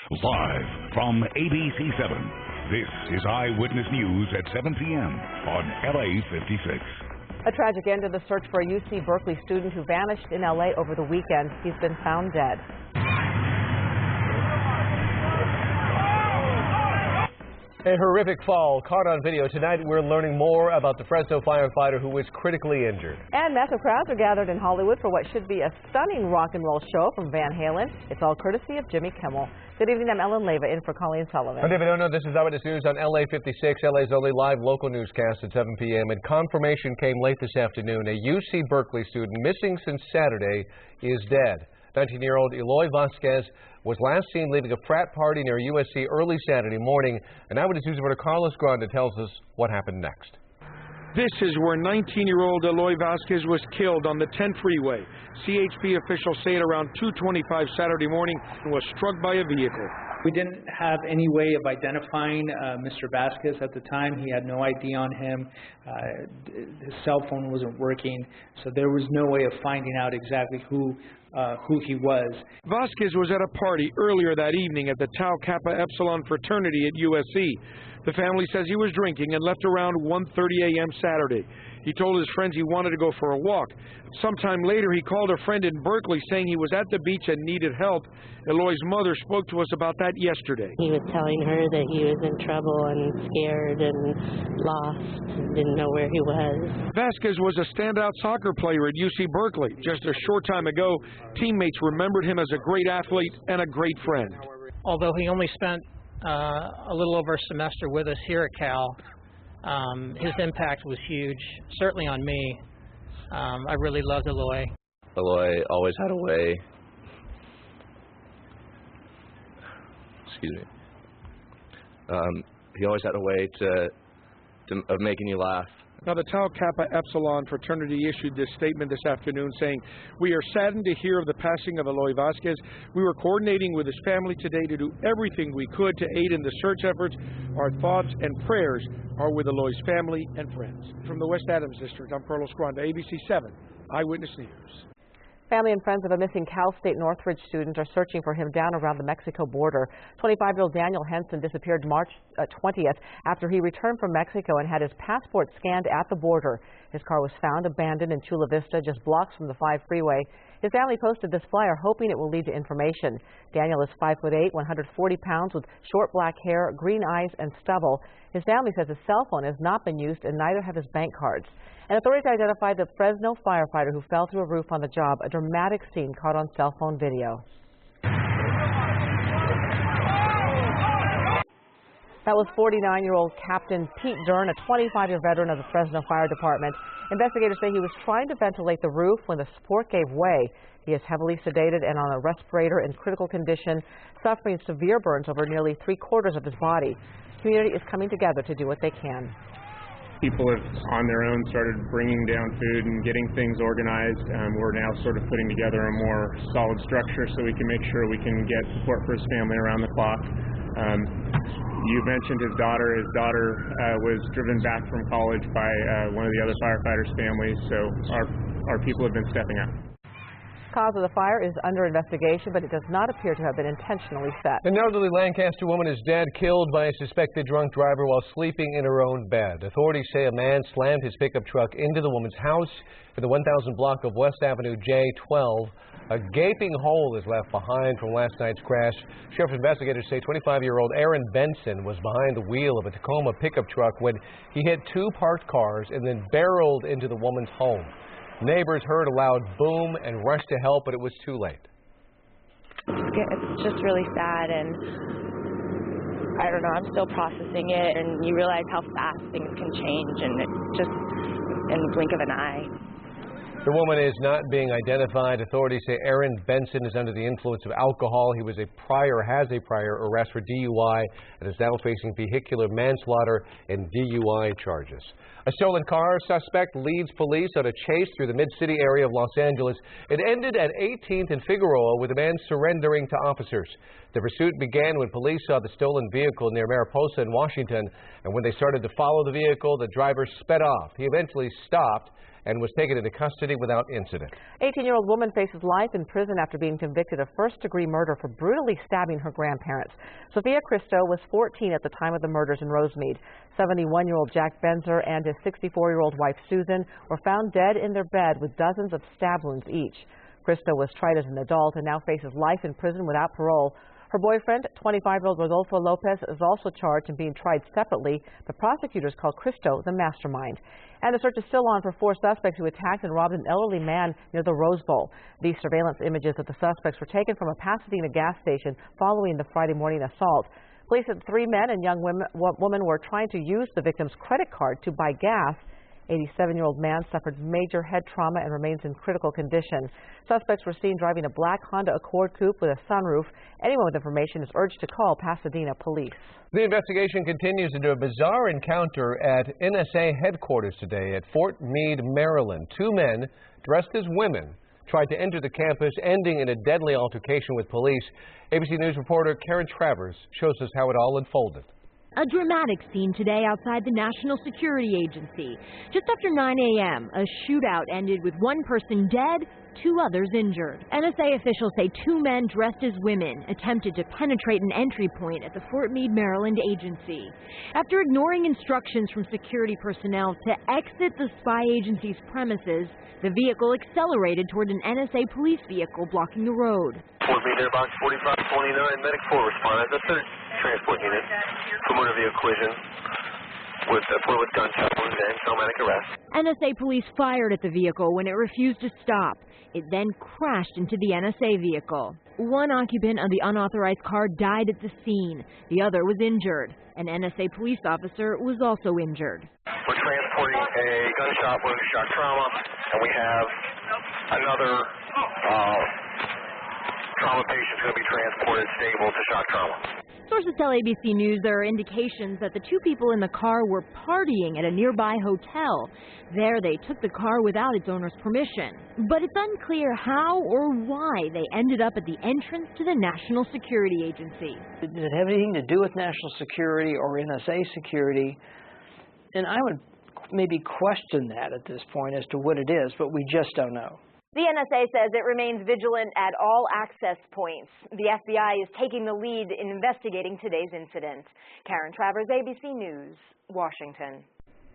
Live from ABC7, this is Eyewitness News at 7 p.m. on LA56. A tragic end to the search for a UC Berkeley student who vanished in LA over the weekend. He's been found dead. A horrific fall caught on video. Tonight we're learning more about the Fresno firefighter who was critically injured. And massive crowds are gathered in Hollywood for what should be a stunning rock and roll show from Van Halen. It's all courtesy of Jimmy Kimmel. Good evening, I'm Ellen Leyva in for Colleen Sullivan. And if you don't know, this is Eyewitness News on LA56, LA's only live local newscast at 7 p.m. And confirmation came late this afternoon. A UC Berkeley student missing since Saturday is dead. 19-year-old Eloy Vasquez was last seen leaving a frat party near USC early Saturday morning. And Eyewitness News reporter Carlos Granda tells us what happened next. This is where 19-year-old Eloy Vasquez was killed on the 10 freeway. CHP officials say at around 2:25 Saturday morning and was struck by a vehicle. We didn't have any way of identifying Mr. Vasquez at the time. He had no ID on him. His cell phone wasn't working, so there was no way of finding out exactly who he was. Vasquez was at a party earlier that evening at the Tau Kappa Epsilon fraternity at USC. The family says he was drinking and left around 1:30 a.m. Saturday. He told his friends he wanted to go for a walk. Sometime later, he called a friend in Berkeley saying he was at the beach and needed help. Eloy's mother spoke to us about that yesterday. He was telling her that he was in trouble and scared and lost and didn't know where he was. Vasquez was a standout soccer player at UC Berkeley. Just a short time ago, teammates remembered him as a great athlete and a great friend. Although he only spent a little over a semester with us here at Cal, his impact was huge, certainly on me. I really loved Eloy. Eloy always had a way. Excuse me. He always had a way of making you laugh. Now, the Tau Kappa Epsilon fraternity issued this statement this afternoon saying, "We are saddened to hear of the passing of Eloy Vasquez. We were coordinating with his family today to do everything we could to aid in the search efforts. Our thoughts and prayers are with Eloy's family and friends." From the West Adams District, I'm Carlos Granda, ABC7, Eyewitness News. Family and friends of a missing Cal State Northridge student are searching for him down around the Mexico border. 25-year-old Daniel Henson disappeared March 20th after he returned from Mexico and had his passport scanned at the border. His car was found abandoned in Chula Vista, just blocks from the 5 freeway. His family posted this flyer hoping it will lead to information. Daniel is 5'8", 140 pounds with short black hair, green eyes, and stubble. His family says his cell phone has not been used and neither have his bank cards. And authorities identified the Fresno firefighter who fell through a roof on the job, a dramatic scene caught on cell phone video. That was 49-year-old Captain Pete Dern, a 25-year veteran of the Fresno Fire Department. Investigators say he was trying to ventilate the roof when the support gave way. He is heavily sedated and on a respirator in critical condition, suffering severe burns over nearly 3/4 of his body. The community is coming together to do what they can. People have, on their own, started bringing down food and getting things organized. We're now sort of putting together a more solid structure so we can make sure we can get support for his family around the clock. You mentioned his daughter. His daughter was driven back from college by one of the other firefighters' families, so our people have been stepping up. The cause of the fire is under investigation, but it does not appear to have been intentionally set. An elderly Lancaster woman is dead, killed by a suspected drunk driver while sleeping in her own bed. Authorities say a man slammed his pickup truck into the woman's house in the 1000 block of West Avenue J12. A gaping hole is left behind from last night's crash. Sheriff investigators say 25-year-old Aaron Benson was behind the wheel of a Tacoma pickup truck when he hit 2 parked cars and then barreled into the woman's home. Neighbors heard a loud boom and rushed to help, but it was too late. It's just really sad, and I don't know, I'm still processing it, and you realize how fast things can change, and it just in the blink of an eye. The woman is not being identified. Authorities say Aaron Benson is under the influence of alcohol. He has a prior arrest for DUI and is now facing vehicular manslaughter and DUI charges. A stolen car suspect leads police on a chase through the mid-city area of Los Angeles. It ended at 18th and Figueroa with a man surrendering to officers. The pursuit began when police saw the stolen vehicle near Mariposa in Washington, and when they started to follow the vehicle, the driver sped off. He eventually stopped and was taken into custody without incident. 18-year-old woman faces life in prison after being convicted of first-degree murder for brutally stabbing her grandparents. Sophia Cristo was 14 at the time of the murders in Rosemead. 71-year-old Jack Benzer and his 64-year-old wife Susan were found dead in their bed with dozens of stab wounds each. Cristo was tried as an adult and now faces life in prison without parole. Her boyfriend, 25-year-old Rodolfo Lopez, is also charged and being tried separately. The prosecutors call Cristo the mastermind. And the search is still on for 4 suspects who attacked and robbed an elderly man near the Rose Bowl. These surveillance images of the suspects were taken from a Pasadena gas station following the Friday morning assault. Police said 3 men and young woman were trying to use the victim's credit card to buy gas. 87-year-old man suffered major head trauma and remains in critical condition. Suspects were seen driving a black Honda Accord coupe with a sunroof. Anyone with information is urged to call Pasadena police. The investigation continues into a bizarre encounter at NSA headquarters today at Fort Meade, Maryland. 2 men dressed as women tried to enter the campus, ending in a deadly altercation with police. ABC News reporter Karen Travers shows us how it all unfolded. A dramatic scene today outside the National Security Agency. Just after 9 a.m., a shootout ended with 1 person dead, 2 others injured. NSA officials say 2 men dressed as women attempted to penetrate an entry point at the Fort Meade, Maryland agency. After ignoring instructions from security personnel to exit the spy agency's premises, the vehicle accelerated toward an NSA police vehicle blocking the road. Fort Meade Airbox 4529, Medic 4 respond as a third transport unit for motor vehicle collision with gunshot wounds and traumatic arrest. NSA police fired at the vehicle when it refused to stop. It then crashed into the NSA vehicle. 1 occupant of the unauthorized car died at the scene. The other was injured. An NSA police officer was also injured. We're transporting a gunshot wound to shock trauma, and we have another trauma patient going to be transported stable to shock trauma. Sources tell ABC News there are indications that the 2 people in the car were partying at a nearby hotel. There they took the car without its owner's permission. But it's unclear how or why they ended up at the entrance to the National Security Agency. Did it have anything to do with national security or NSA security? And I would maybe question that at this point as to what it is, but we just don't know. The NSA says it remains vigilant at all access points. The FBI is taking the lead in investigating today's incident. Karen Travers, ABC News, Washington.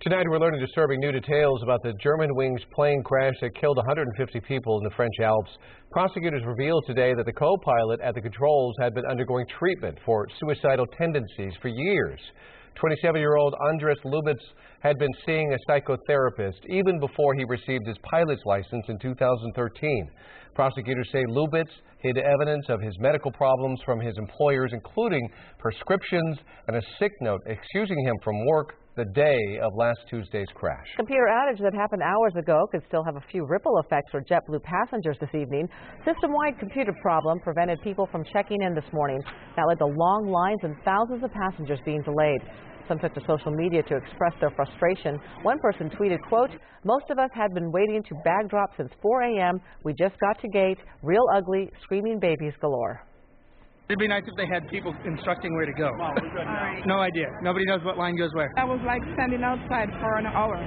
Tonight we're learning disturbing new details about the Germanwings plane crash that killed 150 people in the French Alps. Prosecutors revealed today that the co-pilot at the controls had been undergoing treatment for suicidal tendencies for years. 27-year-old Andres Lubitz had been seeing a psychotherapist even before he received his pilot's license in 2013. Prosecutors say Lubitz hid evidence of his medical problems from his employers, including prescriptions and a sick note excusing him from work the day of last Tuesday's crash. Computer outage that happened hours ago could still have a few ripple effects for JetBlue passengers this evening. System-wide computer problem prevented people from checking in this morning. That led to long lines and thousands of passengers being delayed. Some took to social media to express their frustration. One person tweeted, quote, "Most of us had been waiting to bag drop since 4 a.m. We just got to gate. Real ugly, screaming babies galore." It'd be nice if they had people instructing where to go. No idea. Nobody knows what line goes where. That was like standing outside for an hour.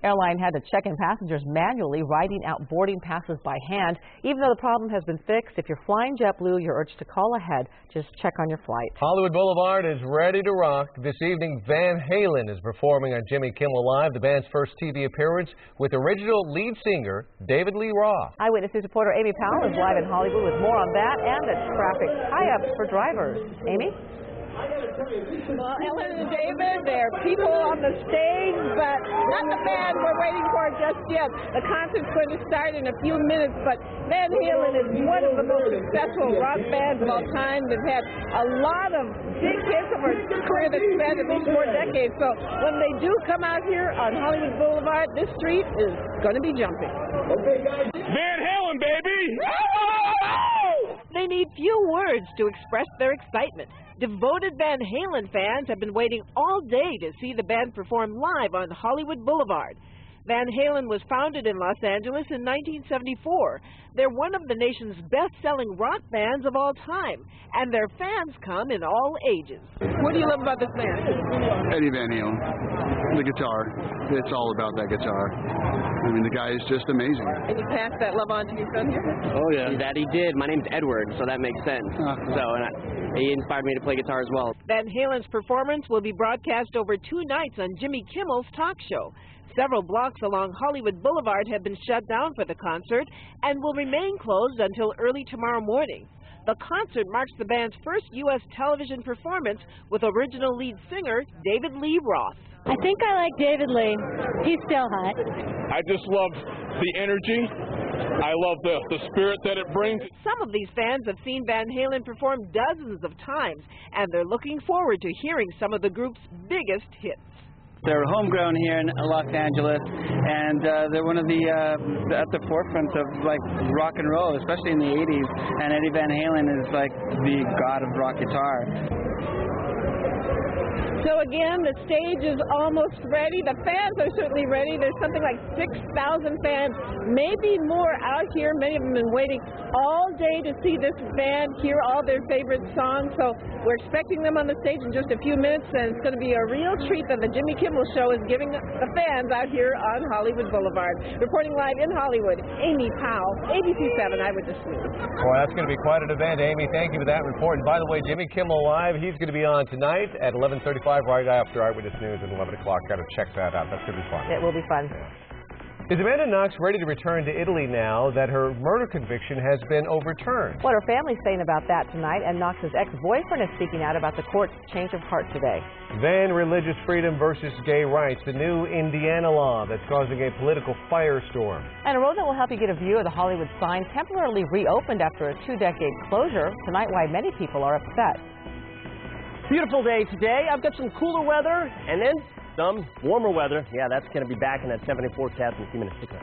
Airline had to check in passengers manually, writing out boarding passes by hand. Even though the problem has been fixed, if you're flying JetBlue, you're urged to call ahead. Just check on your flight. Hollywood Boulevard is ready to rock. This evening, Van Halen is performing on Jimmy Kimmel Live, the band's first TV appearance with original lead singer David Lee Roth. Eyewitness News reporter Amy Powell is live in Hollywood with more on that and the traffic tie-ups for drivers. Amy? Well, Ellen and David, there are people on the stage, but not the band we're waiting for just yet. The concert's going to start in a few minutes, but Van Halen is one of the most successful rock bands of all time. They've had a lot of big hits over a career that spanned at least 4 decades. So when they do come out here on Hollywood Boulevard, this street is going to be jumping. Okay, guys. Van Halen, baby! They need few words to express their excitement. Devoted Van Halen fans have been waiting all day to see the band perform live on Hollywood Boulevard. Van Halen was founded in Los Angeles in 1974. They're one of the nation's best-selling rock bands of all time, and their fans come in all ages. What do you love about this band? Eddie Van Halen, the guitar. It's all about that guitar. I mean, the guy is just amazing. And you passed that love on to your son here? Oh, yeah. That he did. My name's Edward, so that makes sense. He inspired me to play guitar as well. Van Halen's performance will be broadcast over 2 nights on Jimmy Kimmel's talk show. Several blocks along Hollywood Boulevard have been shut down for the concert and will remain closed until early tomorrow morning. The concert marks the band's first U.S. television performance with original lead singer David Lee Roth. I think I like David Lee. He's still hot. I just love the energy. I love the spirit that it brings. Some of these fans have seen Van Halen perform dozens of times, and they're looking forward to hearing some of the group's biggest hits. They're homegrown here in Los Angeles, and they're one of the at the forefront of like rock and roll, especially in the 80s. And Eddie Van Halen is like the god of rock guitar. So again, the stage is almost ready. The fans are certainly ready. There's something like 6,000 fans, maybe more out here. Many of them have been waiting all day to see this band, hear all their favorite songs. So we're expecting them on the stage in just a few minutes, and it's going to be a real treat that the Jimmy Kimmel Show is giving the fans out here on Hollywood Boulevard. Reporting live in Hollywood, Amy Powell, ABC7 Eyewitness News. Well, that's going to be quite an event, Amy. Thank you for that report. And by the way, Jimmy Kimmel Live, he's going to be on tonight at 11:35. Right after Eyewitness News at 11 o'clock. Got to check that out. That's going to be fun. It will be fun. Is Amanda Knox ready to return to Italy now that her murder conviction has been overturned? What her family's saying about that tonight, and Knox's ex-boyfriend is speaking out about the court's change of heart today. Then religious freedom versus gay rights, the new Indiana law that's causing a political firestorm. And a road that will help you get a view of the Hollywood sign temporarily reopened after a 2-decade closure. Tonight, why many people are upset. Beautiful day today. I've got some cooler weather and then some warmer weather. Yeah, that's going to be back in that 70 forecast in a few minutes. Take care.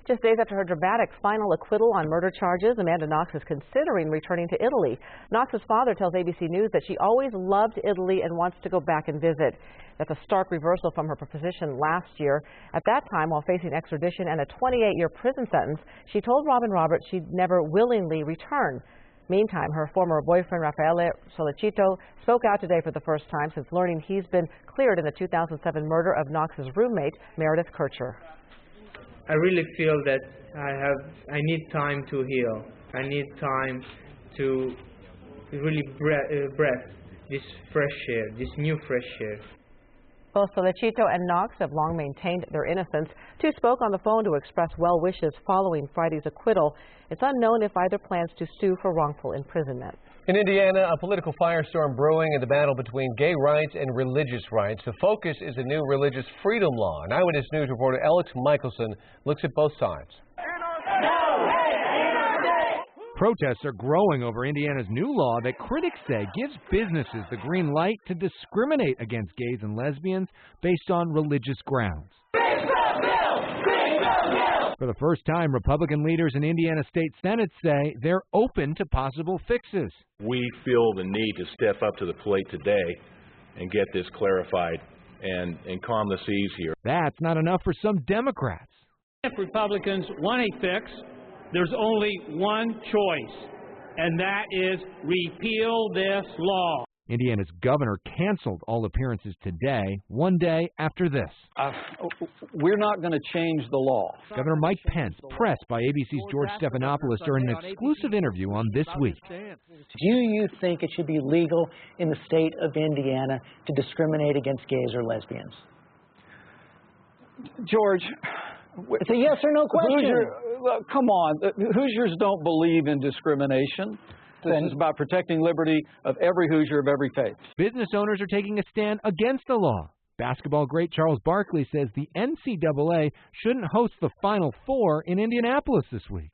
Just days after her dramatic final acquittal on murder charges, Amanda Knox is considering returning to Italy. Knox's father tells ABC News that she always loved Italy and wants to go back and visit. That's a stark reversal from her position last year. At that time, while facing extradition and a 28-year prison sentence, she told Robin Roberts she'd never willingly return. Meantime, her former boyfriend, Rafael Solicito, spoke out today for the first time since learning he's been cleared in the 2007 murder of Knox's roommate, Meredith Kircher. I really feel that I need time to heal. I need time to really breathe this fresh air, this new fresh air. Both Solicito and Knox have long maintained their innocence. Two spoke on the phone to express well wishes following Friday's acquittal. It's unknown if either plans to sue for wrongful imprisonment. In Indiana, a political firestorm brewing in the battle between gay rights and religious rights. The focus is a new religious freedom law. And Eyewitness News reporter Alex Michelson looks at both sides. Protests are growing over Indiana's new law that critics say gives businesses the green light to discriminate against gays and lesbians based on religious grounds. For the first time, Republican leaders in Indiana State Senate say they're open to possible fixes. We feel the need to step up to the plate today and get this clarified and calm the seas here. That's not enough for some Democrats. If Republicans want a fix, there's only one choice, and that is repeal this law. Indiana's governor canceled all appearances today, one day after this. We're not going to change the law. Governor Mike Pence pressed by ABC's George Stephanopoulos during an exclusive interview on This Week. Do you think it should be legal in the state of Indiana to discriminate against gays or lesbians? George, it's a yes or no question. Come on. Hoosiers don't believe in discrimination. This is about protecting liberty of every Hoosier of every faith. Business owners are taking a stand against the law. Basketball great Charles Barkley says the NCAA shouldn't host the Final Four in Indianapolis this week.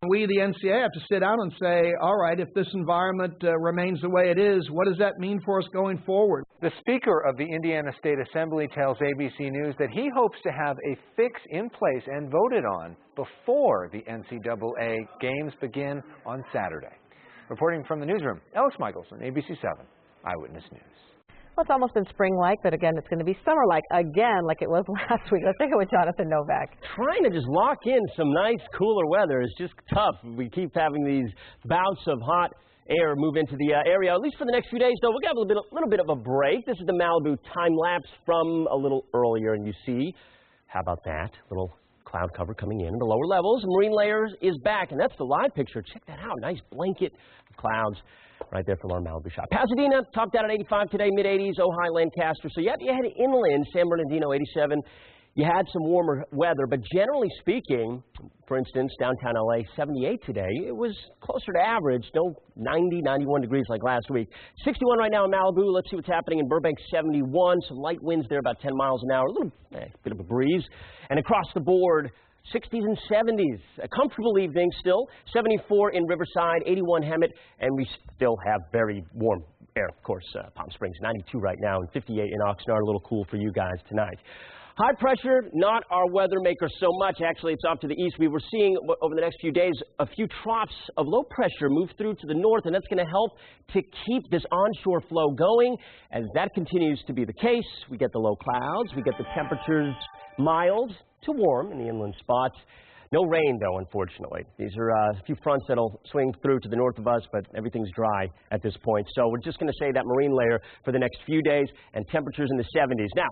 We, the NCAA, have to sit down and say, all right, if this environment remains the way it is, what does that mean for us going forward? The Speaker of the Indiana State Assembly tells ABC News that he hopes to have a fix in place and voted on before the NCAA games begin on Saturday. Reporting from the newsroom, Alex Michelson, ABC7, Eyewitness News. Well, it's almost been spring-like, but again, it's going to be summer-like again, like it was last week. Let's take it with Jonathan Novak. Trying to just lock in some nice, cooler weather is just tough. We keep having these bouts of hot air move into the area, at least for the next few days, though. We'll have a little bit of a break. This is the Malibu time-lapse from a little earlier, and you see, how about that? Little cloud cover coming in the lower levels. Marine layers is back, and that's the live picture. Check that out. Nice blanket of clouds right there from our Malibu shot. Pasadena topped out at 85 today, mid-80s. Ojai, Lancaster. So you head inland, San Bernardino, 87. You had some warmer weather, but generally speaking, for instance, downtown LA, 78 today. It was closer to average, no 90, 91 degrees like last week. 61 right now in Malibu. Let's see what's happening in Burbank, 71. Some light winds there, about 10 miles an hour. A little bit of a breeze. And across the board, 60s and 70s. A comfortable evening still. 74 in Riverside, 81 Hemet, and we still have very warm air, of course. Palm Springs, 92 right now, and 58 in Oxnard. A little cool for you guys tonight. High pressure, not our weather maker so much. Actually, it's off to the east. We were seeing over the next few days a few troughs of low pressure move through to the north, and that's going to help to keep this onshore flow going. As that continues to be the case, we get the low clouds, we get the temperatures mild to warm in the inland spots. No rain, though, unfortunately. These are a few fronts that'll swing through to the north of us, but everything's dry at this point. So we're just going to say that marine layer for the next few days and temperatures in the 70s. Now,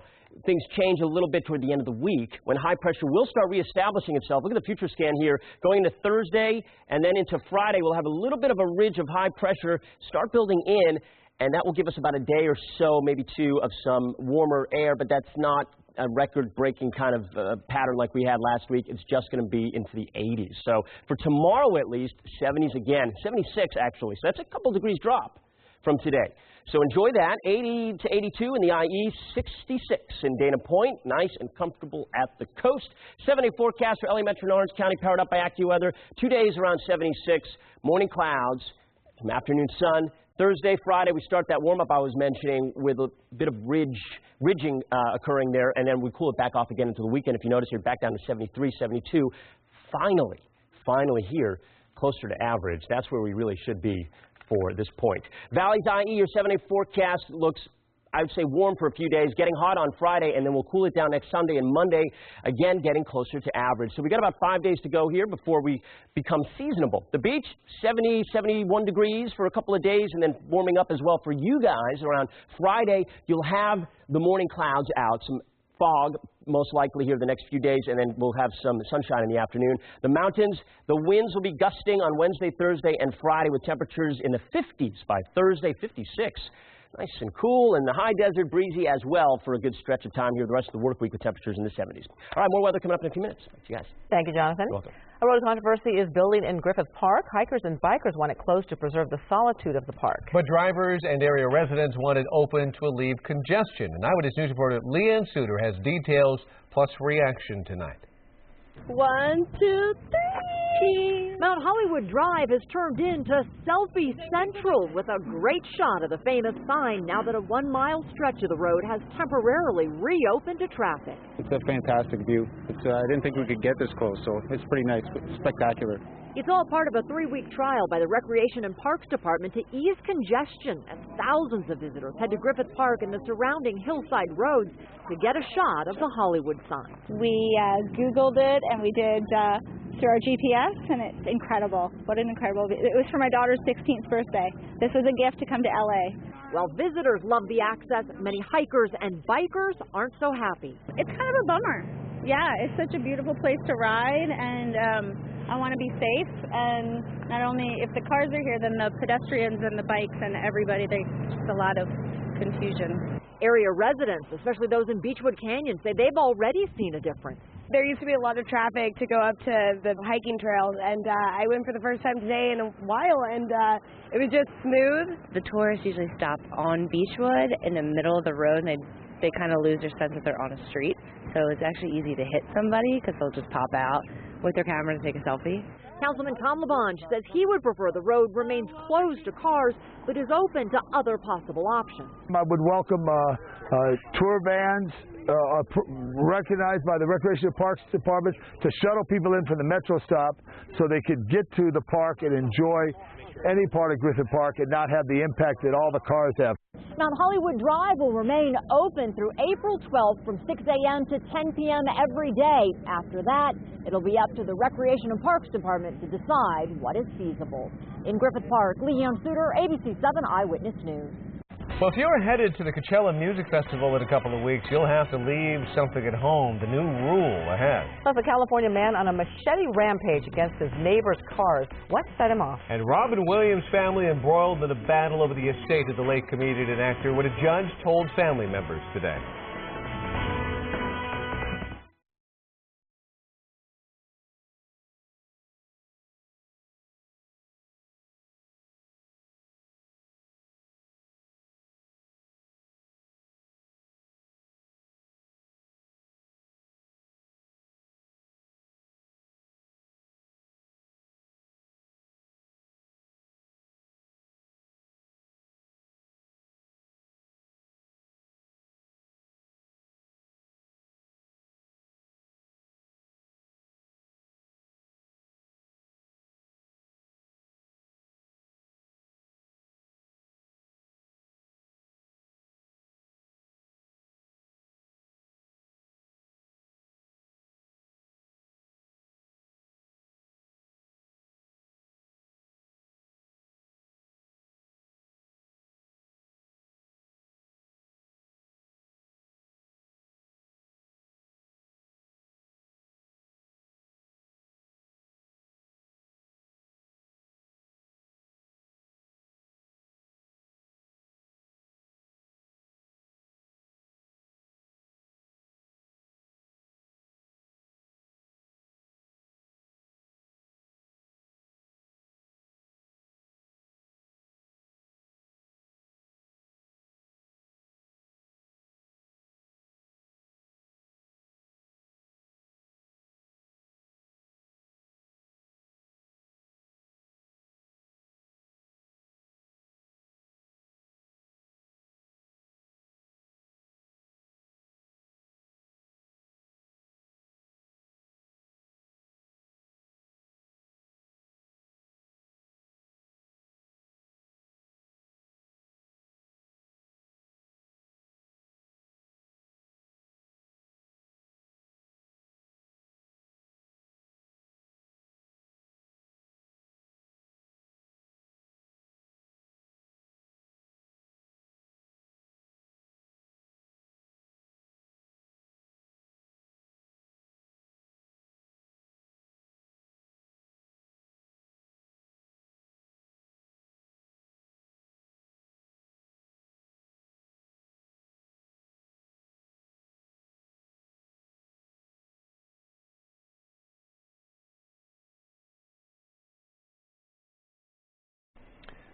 things change a little bit toward the end of the week when high pressure will start reestablishing itself. Look at the future scan here. Going into Thursday and then into Friday, we'll have a little bit of a ridge of high pressure start building in, and that will give us about a day or so, maybe two, of some warmer air, but that's not a record-breaking kind of pattern like we had last week. It's just going to be into the 80s. So for tomorrow, at least, 70s again. 76, actually. So that's a couple degrees drop from today. So enjoy that. 80 to 82 in the IE, 66 in Dana Point. Nice and comfortable at the coast. 70 forecast for LA Metro and Orange County, powered up by AccuWeather. 2 days around 76. Morning clouds, some afternoon sun. Thursday, Friday, we start that warm-up I was mentioning with a bit of ridging occurring there, and then we cool it back off again into the weekend. If you notice, you're back down to 73, 72. Finally here, closer to average. That's where we really should be for this point. Valley's IE, your 7-day forecast looks I would say warm for a few days, getting hot on Friday, and then we'll cool it down next Sunday and Monday, again getting closer to average. So we got about 5 days to go here before we become seasonable. The beach, 70, 71 degrees for a couple of days, and then warming up as well for you guys. Around Friday, you'll have the morning clouds out, some fog most likely here the next few days, and then we'll have some sunshine in the afternoon. The mountains, the winds will be gusting on Wednesday, Thursday, and Friday with temperatures in the 50s by Thursday, 56. Nice and cool, and the high desert breezy as well for a good stretch of time here the rest of the work week with temperatures in the 70s. All right, more weather coming up in a few minutes. Thanks, you guys. Thank you, Jonathan. You're welcome. A road controversy is building in Griffith Park. Hikers and bikers want it closed to preserve the solitude of the park. But drivers and area residents want it open to alleviate congestion. And Eyewitness News reporter Leanne Suter has details plus reaction tonight. 1, 2, 3. Mount Hollywood Drive has turned into Selfie Central with a great shot of the famous sign now that a 1-mile stretch of the road has temporarily reopened to traffic. It's a fantastic view. I didn't think we could get this close, so it's pretty nice, spectacular. It's all part of a 3-week trial by the Recreation and Parks Department to ease congestion as thousands of visitors head to Griffith Park and the surrounding hillside roads to get a shot of the Hollywood sign. We Googled it and we did through our GPS, and it's incredible. What an incredible view. It was for my daughter's 16th birthday. This was a gift to come to LA. While visitors love the access, many hikers and bikers aren't so happy. It's kind of a bummer. Yeah, it's such a beautiful place to ride, and I want to be safe, and not only if the cars are here, then the pedestrians and the bikes and everybody, there's just a lot of confusion. Area residents, especially those in Beechwood Canyon, say they've already seen a difference. There used to be a lot of traffic to go up to the hiking trails, and I went for the first time today in a while, and it was just smooth. The tourists usually stop on Beechwood in the middle of the road, and they kind of lose their sense that they're on a street. So it's actually easy to hit somebody because they'll just pop out with their camera to take a selfie. Councilman Tom LaBonge says he would prefer the road remains closed to cars, but is open to other possible options. I would welcome tour vans recognized by the Recreation and Parks Department to shuttle people in from the Metro stop so they could get to the park and enjoy any part of Griffith Park and not have the impact that all the cars have. Mount Hollywood Drive will remain open through April 12th from 6 a.m. to 10 p.m. every day. After that, it'll be up to the Recreation and Parks Department to decide what is feasible. In Griffith Park, Leanne Suter, ABC7 Eyewitness News. Well, if you're headed to the Coachella Music Festival in a couple of weeks, you'll have to leave something at home. The new rule ahead. Plus, a California man on a machete rampage against his neighbor's cars. What set him off? And Robin Williams' family embroiled in a battle over the estate of the late comedian and actor. What a judge told family members today.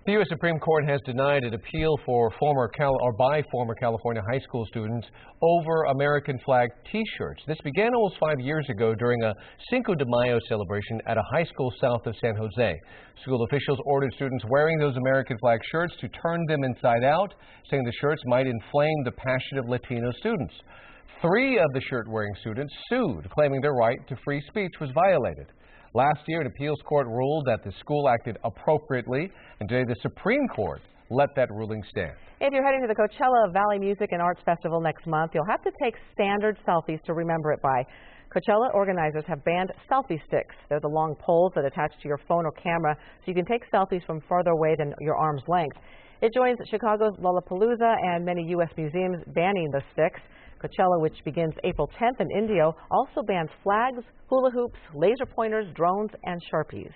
The U.S. Supreme Court has denied an appeal for by former California high school students over American flag T-shirts. This began almost 5 years ago during a Cinco de Mayo celebration at a high school south of San Jose. School officials ordered students wearing those American flag shirts to turn them inside out, saying the shirts might inflame the passion of Latino students. 3 of the shirt-wearing students sued, claiming their right to free speech was violated. Last year, an appeals court ruled that the school acted appropriately, and today the Supreme Court let that ruling stand. If you're heading to the Coachella Valley Music and Arts Festival next month, you'll have to take standard selfies to remember it by. Coachella organizers have banned selfie sticks. They're the long poles that attach to your phone or camera, so you can take selfies from farther away than your arm's length. It joins Chicago's Lollapalooza and many U.S. museums banning the sticks. Coachella, which begins April 10th in Indio, also bans flags, hula hoops, laser pointers, drones, and Sharpies.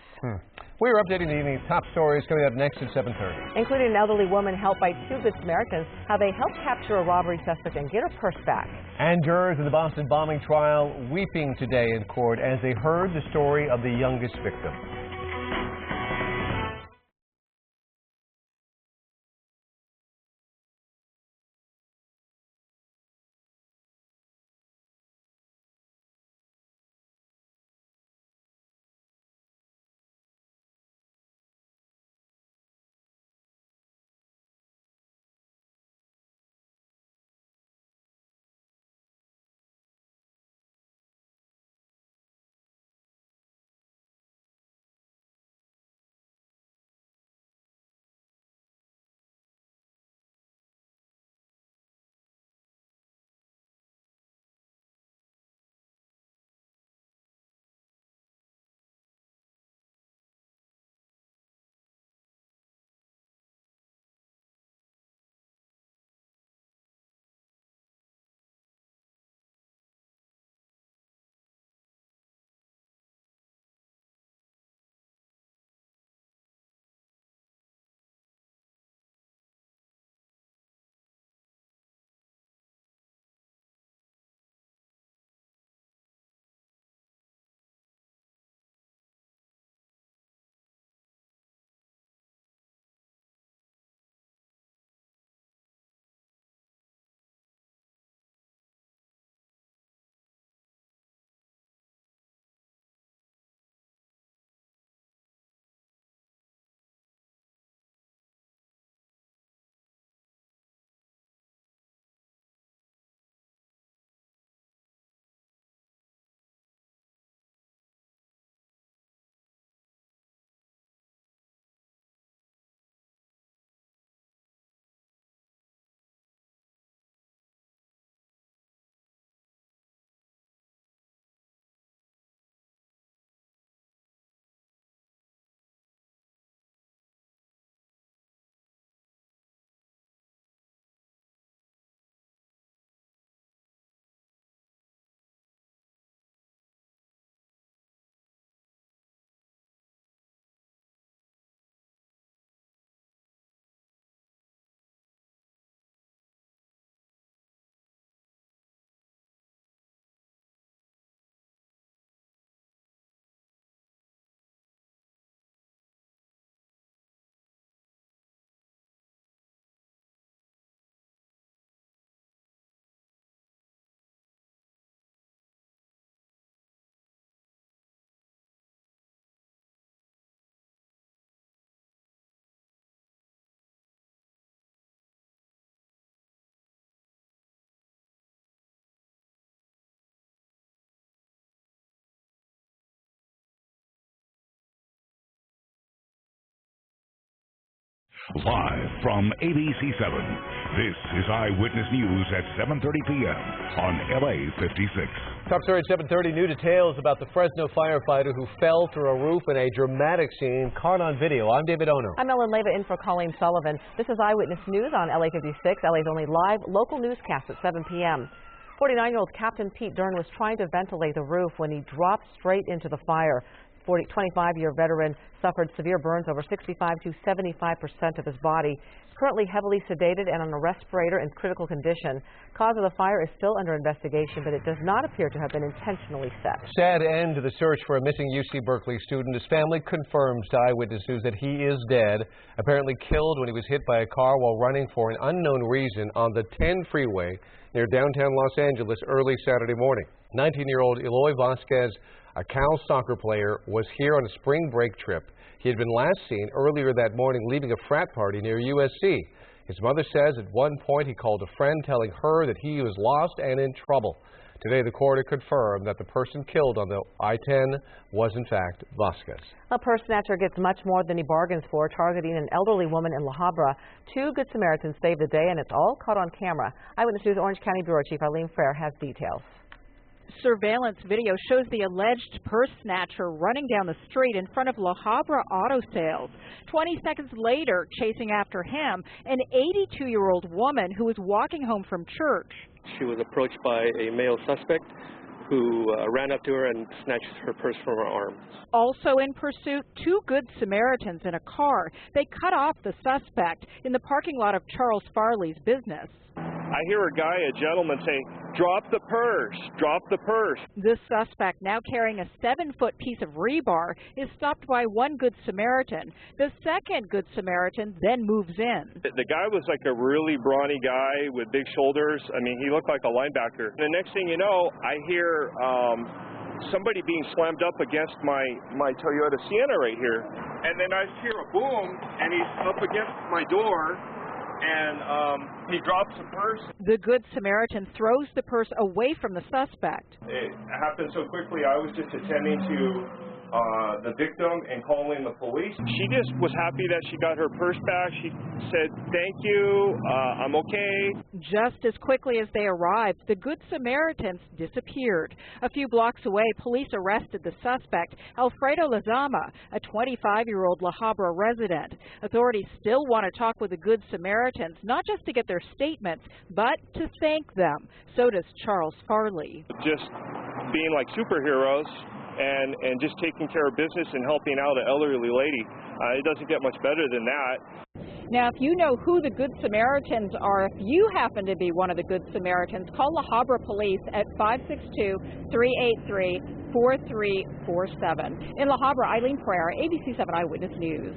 We're updating the evening's top stories coming up next at 7:30. Including an elderly woman helped by 2 Good Samaritans, how they helped capture a robbery suspect and get her purse back. And jurors in the Boston bombing trial weeping today in court as they heard the story of the youngest victim. Live from ABC7, this is Eyewitness News at 7:30 p.m. on LA56. Top story at 7:30, new details about the Fresno firefighter who fell through a roof in a dramatic scene caught on video. I'm David Ono. I'm Ellen Leva in for Colleen Sullivan. This is Eyewitness News on LA56, LA's only live local newscast at 7 p.m. 49-year-old Captain Pete Dern was trying to ventilate the roof when he dropped straight into the fire. 25-year veteran suffered severe burns over 65 to 75% of his body. currently heavily sedated and on a respirator in critical condition. Cause of the fire is still under investigation, but it does not appear to have been intentionally set. Sad end to the search for a missing UC Berkeley student. His family confirms to Eyewitness News that he is dead, apparently killed when he was hit by a car while running for an unknown reason on the 10 freeway near downtown Los Angeles early Saturday morning. 19-year-old Eloy Vasquez, a Cal soccer player, was here on a spring break trip. He had been last seen earlier that morning leaving a frat party near USC. His mother says at one point he called a friend telling her that he was lost and in trouble. Today, the coroner confirmed that the person killed on the I-10 was, in fact, Vasquez. A purse snatcher gets much more than he bargains for, targeting an elderly woman in La Habra. 2 Good Samaritans saved the day, and it's all caught on camera. Eyewitness News Orange County Bureau Chief Eileen Frere has details. Surveillance video shows the alleged purse snatcher running down the street in front of La Habra Auto Sales. 20 seconds later, chasing after him, an 82-year-old woman who was walking home from church. She was approached by a male suspect who ran up to her and snatched her purse from her arm. Also in pursuit, 2 Good Samaritans in a car. They cut off the suspect in the parking lot of Charles Farley's business. I hear a gentleman say, "Drop the purse, drop the purse." This suspect, now carrying a 7-foot piece of rebar, is stopped by 1 Good Samaritan. The second Good Samaritan then moves in. The guy was like a really brawny guy with big shoulders. I mean, he looked like a linebacker. The next thing you know, I hear somebody being slammed up against my Toyota Sienna right here. And then I hear a boom, and he's up against my door. And he drops the purse. The Good Samaritan throws the purse away from the suspect. It happened so quickly, I was just attending to the victim and calling the police. She just was happy that she got her purse back. She said, "Thank you, I'm okay." Just as quickly as they arrived, the Good Samaritans disappeared. A few blocks away, police arrested the suspect, Alfredo Lazama, a 25-year-old La Habra resident. Authorities still want to talk with the Good Samaritans, not just to get their statements, but to thank them. So does Charles Farley. Just being like superheroes. And just taking care of business and helping out an elderly lady. It doesn't get much better than that. Now, if you know who the Good Samaritans are, if you happen to be one of the Good Samaritans, call La Habra Police at 562-383-4347. In La Habra, Eileen Frere, ABC7 Eyewitness News.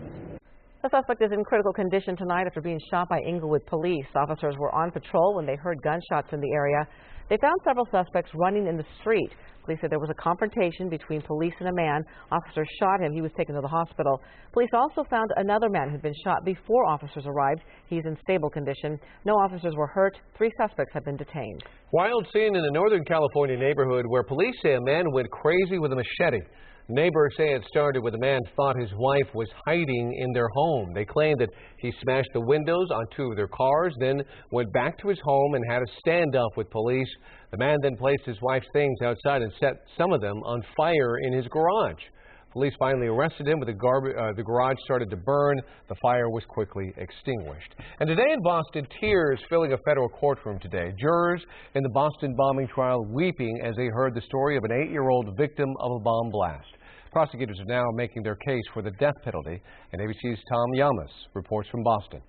The suspect is in critical condition tonight after being shot by Inglewood police. Officers were on patrol when they heard gunshots in the area. They found several suspects running in the street. Police said there was a confrontation between police and a man. Officers shot him. He was taken to the hospital. Police also found another man who'd been shot before officers arrived. He's in stable condition. No officers were hurt. 3 suspects have been detained. Wild scene in a Northern California neighborhood where police say a man went crazy with a machete. Neighbors say it started when the man thought his wife was hiding in their home. They claim that he smashed the windows on 2 of their cars, then went back to his home and had a standoff with police. The man then placed his wife's things outside and set some of them on fire in his garage. Police finally arrested him, but the garage started to burn. The fire was quickly extinguished. And today in Boston, tears filling a federal courtroom today. Jurors in the Boston bombing trial weeping as they heard the story of an 8-year-old victim of a bomb blast. Prosecutors are now making their case for the death penalty, and ABC's Tom Yamas reports from Boston.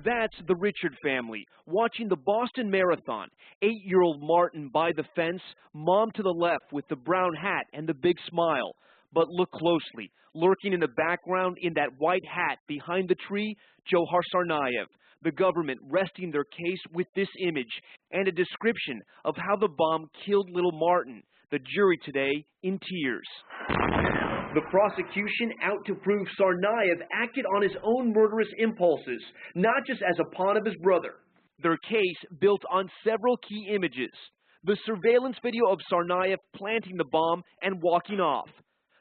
That's the Richard family, watching the Boston Marathon. 8-year-old Martin by the fence, mom to the left with the brown hat and the big smile. But look closely, lurking in the background in that white hat behind the tree, Johar Tsarnaev. The government resting their case with this image and a description of how the bomb killed little Martin. The jury today in tears. The prosecution out to prove Tsarnaev acted on his own murderous impulses, not just as a pawn of his brother. Their case built on several key images. The surveillance video of Tsarnaev planting the bomb and walking off.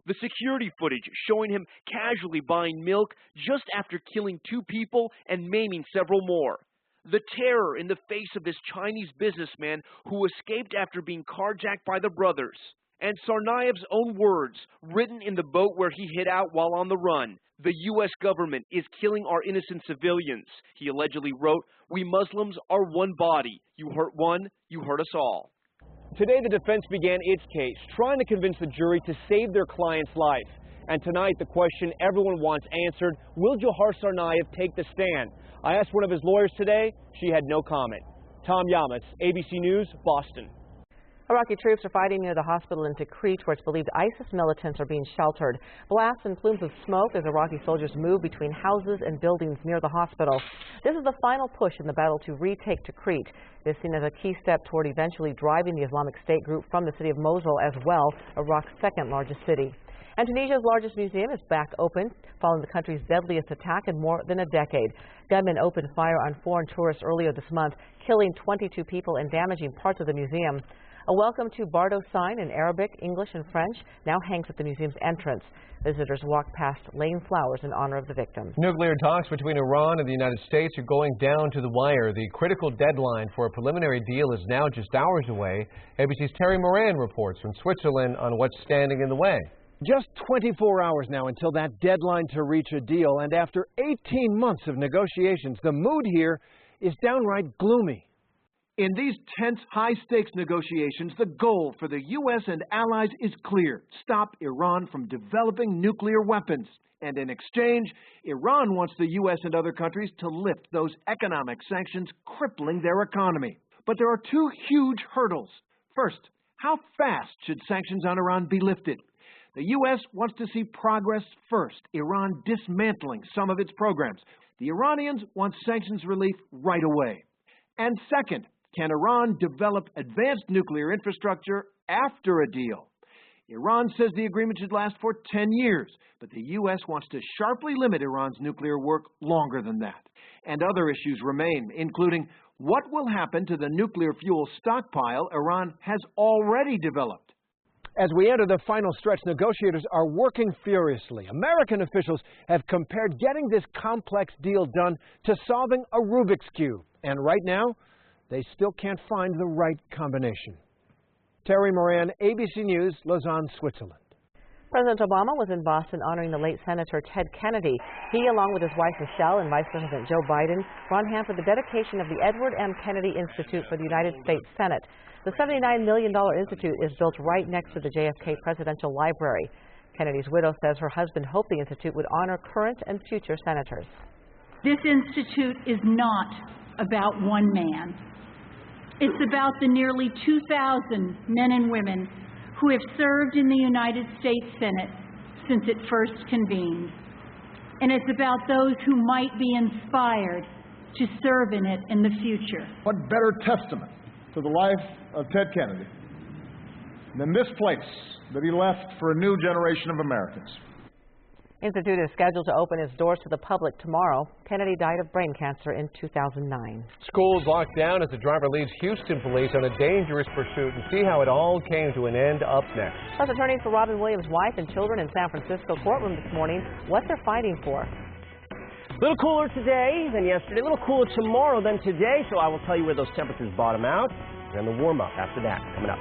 The security footage showing him casually buying milk just after killing 2 people and maiming several more. The terror in the face of this Chinese businessman who escaped after being carjacked by the brothers. And Tsarnaev's own words, written in the boat where he hid out while on the run. The U.S. government is killing our innocent civilians. He allegedly wrote, "We Muslims are one body. You hurt one, you hurt us all." Today, the defense began its case, trying to convince the jury to save their client's life. And tonight, the question everyone wants answered, will Johar Tsarnaev take the stand? I asked one of his lawyers today. She had no comment. Tom Yamas, ABC News, Boston. Iraqi troops are fighting near the hospital in Tikrit, where it's believed ISIS militants are being sheltered. Blasts and plumes of smoke as Iraqi soldiers move between houses and buildings near the hospital. This is the final push in the battle to retake Tikrit. It is seen as a key step toward eventually driving the Islamic State group from the city of Mosul as well, Iraq's second largest city. And Tunisia's largest museum is back open following the country's deadliest attack in more than a decade. Gunmen opened fire on foreign tourists earlier this month, killing 22 people and damaging parts of the museum. A welcome to Bardo sign in Arabic, English, and French now hangs at the museum's entrance. Visitors walk past laying flowers in honor of the victims. Nuclear talks between Iran and the United States are going down to the wire. The critical deadline for a preliminary deal is now just hours away. ABC's Terry Moran reports from Switzerland on what's standing in the way. Just 24 hours now until that deadline to reach a deal, and after 18 months of negotiations, the mood here is downright gloomy. In these tense, high-stakes negotiations, the goal for the U.S. and allies is clear: stop Iran from developing nuclear weapons. And in exchange, Iran wants the U.S. and other countries to lift those economic sanctions crippling their economy. But there are two huge hurdles. First, how fast should sanctions on Iran be lifted? The U.S. wants to see progress first, Iran dismantling some of its programs. The Iranians want sanctions relief right away. And second, can Iran develop advanced nuclear infrastructure after a deal? Iran says the agreement should last for 10 years, but the U.S. wants to sharply limit Iran's nuclear work longer than that. And other issues remain, including what will happen to the nuclear fuel stockpile Iran has already developed. As we enter the final stretch, negotiators are working furiously. American officials have compared getting this complex deal done to solving a Rubik's Cube. And right now, they still can't find the right combination. Terry Moran, ABC News, Lausanne, Switzerland. President Obama was in Boston honoring the late Senator Ted Kennedy. He, along with his wife Michelle and Vice President Joe Biden, were on hand for the dedication of the Edward M. Kennedy Institute for the United States Senate. The $79 million institute is built right next to the JFK Presidential Library. Kennedy's widow says her husband hoped the institute would honor current and future senators. This institute is not about one man. It's about the nearly 2,000 men and women who have served in the United States Senate since it first convened. And it's about those who might be inspired to serve in it in the future. What better testament to the life of Ted Kennedy than this place that he left for a new generation of Americans? Institute is scheduled to open its doors to the public tomorrow. Kennedy died of brain cancer in 2009. Schools locked down as the driver leaves Houston police on a dangerous pursuit, and see how it all came to an end up next. Plus, attorneys for Robin Williams' wife and children in San Francisco courtroom this morning, what they're fighting for. A little cooler today than yesterday, a little cooler tomorrow than today, so I will tell you where those temperatures bottom out, and the warm up after that coming up.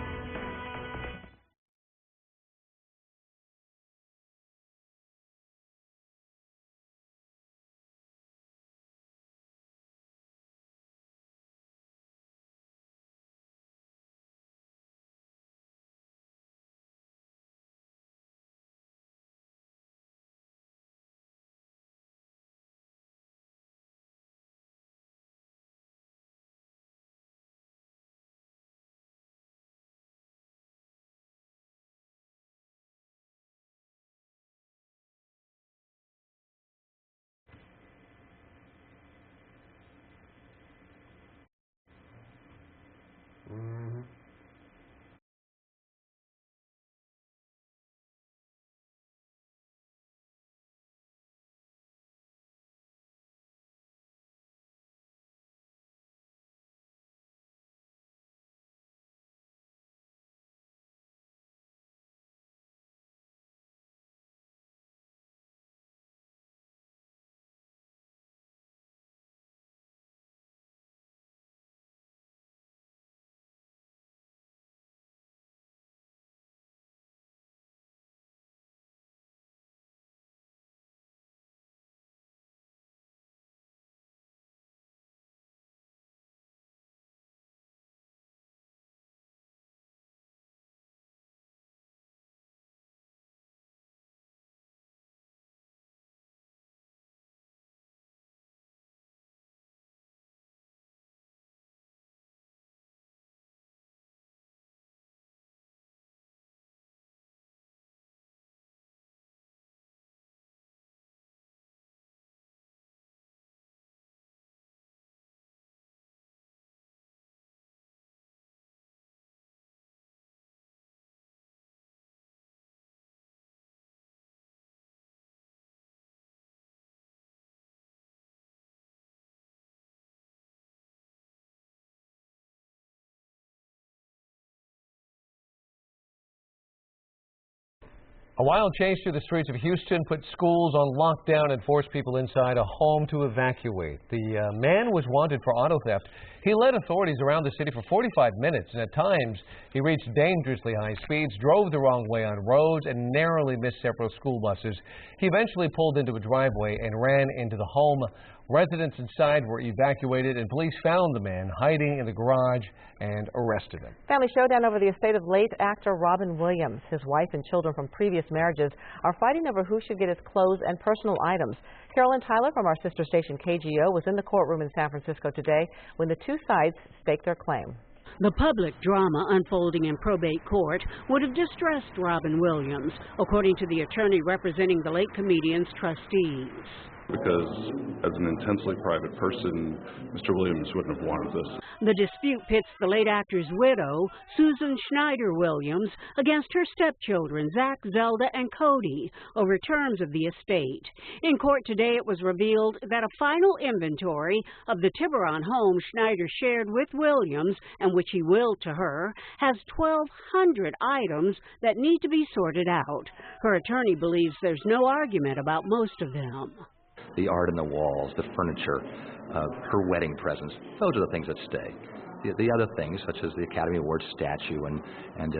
A wild chase through the streets of Houston put schools on lockdown and forced people inside a home to evacuate. The man was wanted for auto theft. He led authorities around the city for 45 minutes, and at times he reached dangerously high speeds, drove the wrong way on roads, and narrowly missed several school buses. He eventually pulled into a driveway and ran into the home. Residents inside were evacuated, and police found the man hiding in the garage and arrested him. Family showdown over the estate of late actor Robin Williams. His wife and children from previous marriages are fighting over who should get his clothes and personal items. Carolyn Tyler from our sister station KGO was in the courtroom in San Francisco today when the two sides staked their claim. The public drama unfolding in probate court would have distressed Robin Williams, according to the attorney representing the late comedian's trustees. Because as an intensely private person, Mr. Williams wouldn't have wanted this. The dispute pits the late actor's widow, Susan Schneider Williams, against her stepchildren, Zach, Zelda, and Cody, over terms of the estate. In court today, it was revealed that a final inventory of the Tiburon home Schneider shared with Williams, and which he willed to her, has 1,200 items that need to be sorted out. Her attorney believes there's no argument about most of them. The art in the walls, the furniture, her wedding presents, those are the things that stay. The other things, such as the Academy Award statue and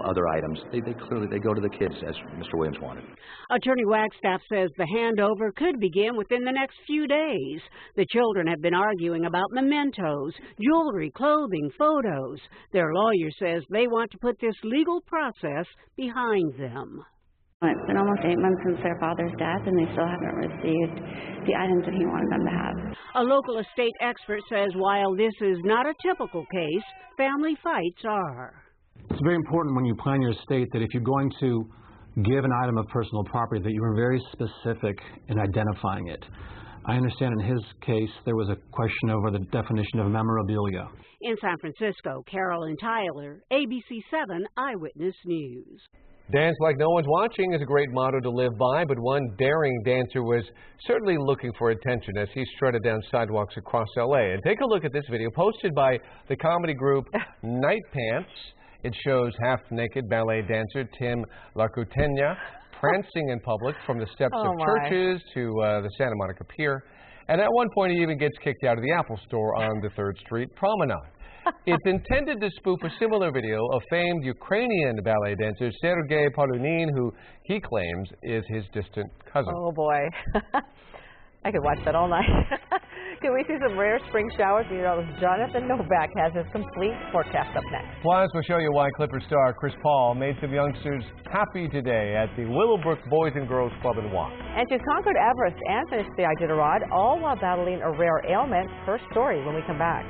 other items, they clearly go to the kids, as Mr. Williams wanted. Attorney Wagstaff says the handover could begin within the next few days. The children have been arguing about mementos, jewelry, clothing, photos. Their lawyer says they want to put this legal process behind them. It's been almost 8 months since their father's death, and they still haven't received the items that he wanted them to have. A local estate expert says while this is not a typical case, family fights are. It's very important when you plan your estate that if you're going to give an item of personal property that you are very specific in identifying it. I understand in his case there was a question over the definition of memorabilia. In San Francisco, Carolyn Tyler, ABC7 Eyewitness News. Dance like no one's watching is a great motto to live by, but one daring dancer was certainly looking for attention as he strutted down sidewalks across L.A. And take a look at this video posted by the comedy group Night Pants. It shows half-naked ballet dancer Tim Lacutena prancing in public from the steps of churches to the Santa Monica Pier. And at one point, he even gets kicked out of the Apple Store on the 3rd Street Promenade. It's intended to spoof a similar video of famed Ukrainian ballet dancer Sergei Polunin, who he claims is his distant cousin. Oh, boy. I could watch that all night. Can we see some rare spring showers? You know, Jonathan Novak has his complete forecast up next. Plus, we'll show you why Clipper star Chris Paul made some youngsters happy today at the Willowbrook Boys and Girls Club in Watt. And she's conquered Everest and finished the Iditarod, all while battling a rare ailment. Her story when we come back.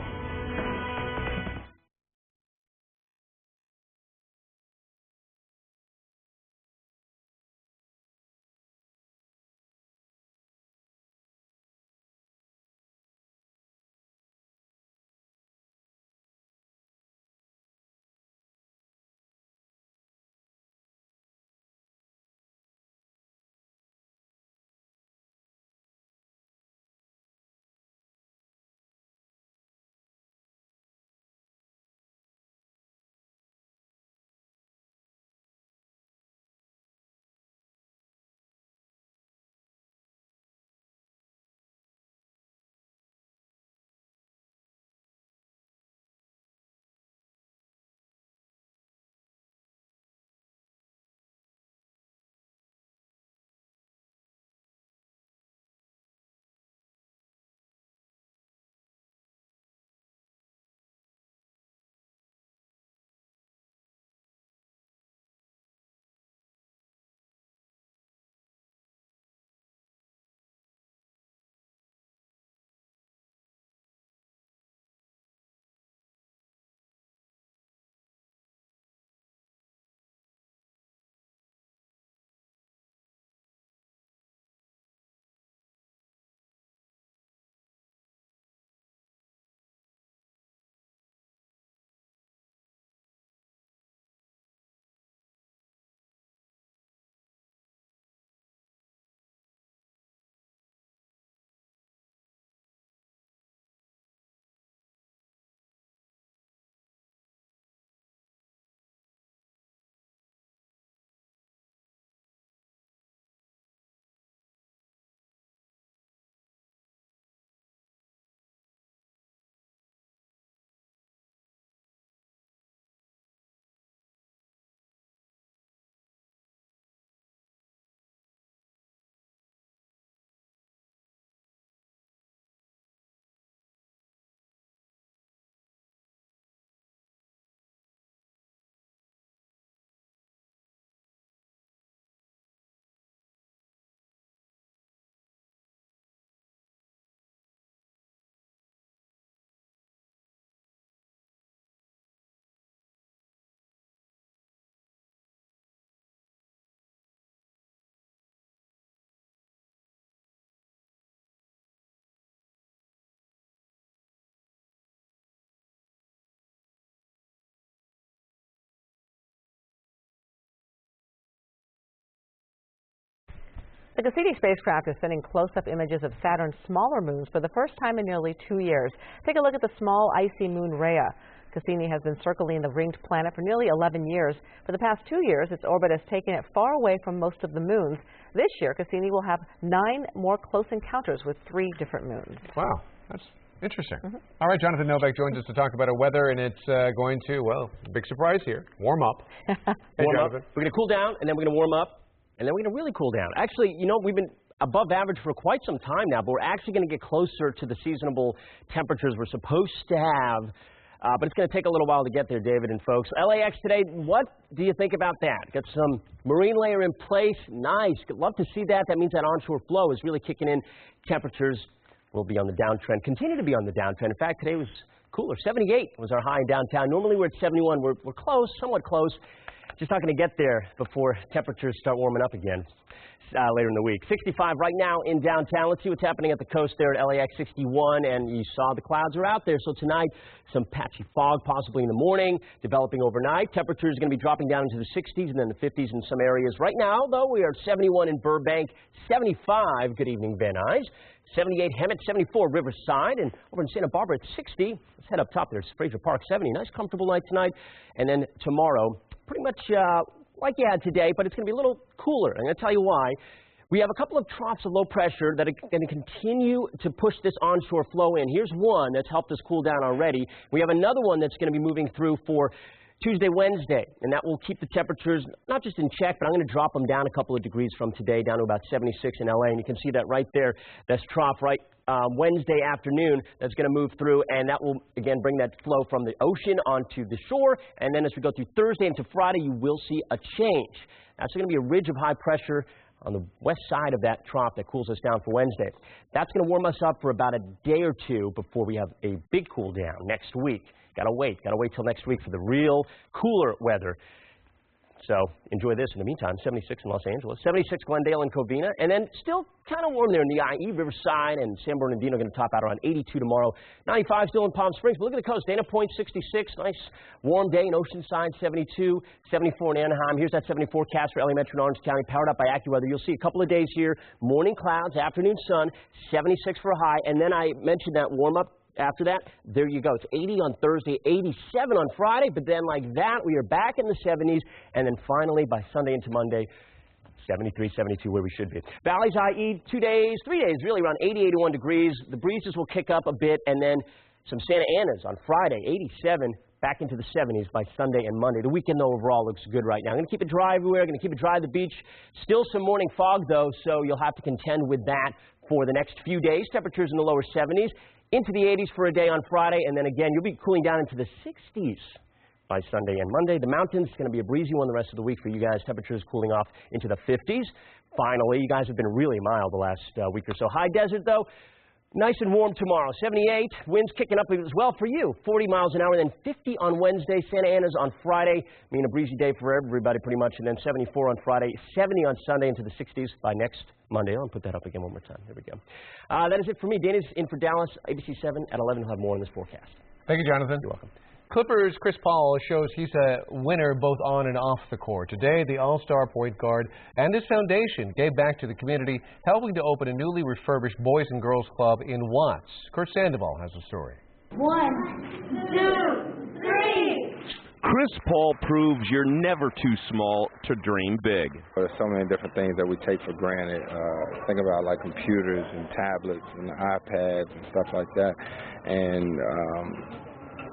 The Cassini spacecraft is sending close-up images of Saturn's smaller moons for the first time in nearly 2 years. Take a look at the small icy moon Rhea. Cassini has been circling the ringed planet for nearly 11 years. For the past 2 years, its orbit has taken it far away from most of the moons. This year, Cassini will have 9 more close encounters with 3 different moons. Wow, that's interesting. All right, Jonathan Novak joins us to talk about our weather, and it's going to, well, big surprise here, warm up. Warm up. We're going to cool down, and then we're going to warm up, and then we're going to really cool down. Actually, you know, we've been above average for quite some time now, but we're actually going to get closer to the seasonable temperatures we're supposed to have. But it's going to take a little while to get there, David and folks. LAX today, what do you think about that? Got some marine layer in place. Nice. Love to see that. That means that onshore flow is really kicking in. Temperatures will be on the downtrend, continue to be on the downtrend. In fact, today was cooler. 78 was our high in downtown. Normally we're at 71. We're close, somewhat close. Just not going to get there before temperatures start warming up again later in the week. 65 right now in downtown. Let's see what's happening at the coast there at LAX 61. And you saw the clouds are out there. So tonight, some patchy fog possibly in the morning, developing overnight. Temperatures are going to be dropping down into the 60s and then the 50s in some areas. Right now, though, we are at 71 in Burbank, 75, good evening, Van Nuys, 78 Hemet, 74 Riverside, and over in Santa Barbara at 60. Let's head up top there. It's Fraser Park, 70. Nice, comfortable night tonight. And then tomorrow, pretty much like you had today, but it's going to be a little cooler. I'm going to tell you why. We have a couple of troughs of low pressure that are going to continue to push this onshore flow in. Here's one that's helped us cool down already. We have another one that's going to be moving through for Tuesday, Wednesday, and that will keep the temperatures not just in check, but I'm going to drop them down a couple of degrees from today down to about 76 in LA, and you can see that right there. That's trough right Wednesday afternoon that's going to move through, and that will, again, bring that flow from the ocean onto the shore, and then as we go through Thursday into Friday, you will see a change. That's going to be a ridge of high pressure on the west side of that trough that cools us down for Wednesday. That's going to warm us up for about a day or two before we have a big cool down next week. Gotta wait till next week for the real cooler weather. So enjoy this in the meantime. 76 in Los Angeles, 76 Glendale and Covina, and then still kind of warm there in the IE, Riverside, and San Bernardino going to top out around 82 tomorrow. 95 still in Palm Springs, but look at the coast. Dana Point, 66, nice warm day in Oceanside, 72, 74 in Anaheim. Here's that 74 forecast for LA Metro and Orange County, powered up by AccuWeather. You'll see a couple of days here, morning clouds, afternoon sun, 76 for a high, and then I mentioned that warm up. After that, there you go. It's 80 on Thursday, 87 on Friday, but then like that, we are back in the 70s, and then finally by Sunday into Monday, 73, 72, where we should be. Valley's IE, 3 days, really around 80, 81 degrees. The breezes will kick up a bit, and then some Santa Anas on Friday, 87, back into the 70s by Sunday and Monday. The weekend, though, overall looks good right now. I'm going to keep it dry everywhere. Going to keep it dry at the beach. Still some morning fog, though, so you'll have to contend with that for the next few days. Temperatures in the lower 70s. Into the 80s for a day on Friday, and then again, you'll be cooling down into the 60s by Sunday and Monday. The mountains, going to be a breezy one the rest of the week for you guys. Temperatures cooling off into the 50s. Finally, you guys have been really mild the last week or so. High desert, though, nice and warm tomorrow. 78, winds kicking up as well for you. 40 miles an hour, and then 50 on Wednesday. Santa Ana's on Friday, a breezy day for everybody pretty much, and then 74 on Friday, 70 on Sunday, into the 60s by next Monday. I'll put that up again one more time. There we go. That is it for me. Dana's in for Dallas. ABC7 at 11. We'll have more on this forecast. Thank you, Jonathan. You're welcome. Clippers' Chris Paul shows he's a winner both on and off the court. Today, the all-star point guard and his foundation gave back to the community, helping to open a newly refurbished Boys and Girls Club in Watts. Kurt Sandoval has a story. 1, 2, 3. Chris Paul proves you're never too small to dream big. There's so many different things that we take for granted. Think about like computers and tablets and iPads and stuff like that. And,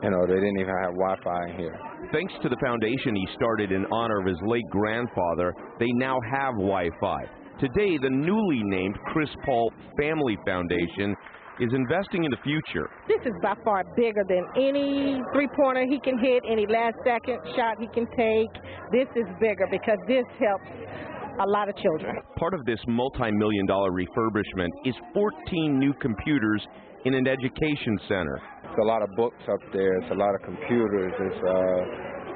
they didn't even have Wi-Fi in here. Thanks to the foundation he started in honor of his late grandfather, they now have Wi-Fi. Today, the newly named Chris Paul Family Foundation is investing in the future. This is by far bigger than any three-pointer he can hit, any last-second shot he can take. This is bigger because this helps a lot of children. Part of this multi-million-dollar refurbishment is 14 new computers in an education center. It's a lot of books up there. It's a lot of computers.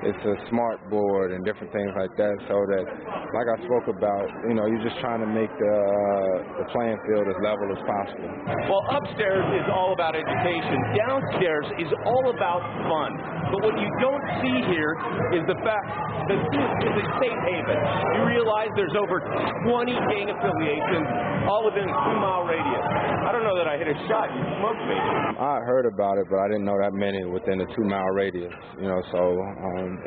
it's a smart board and different things like that, so that, like I spoke about, you're just trying to make the playing field as level as possible. Well, upstairs is all about education. Downstairs is all about fun. But what you don't see here is the fact that this is a safe haven. You realize there's over 20 gang affiliations, all within a 2-mile radius. I don't know that I hit a shot. You smoked me. I heard about it, but I didn't know that many within a 2-mile radius. So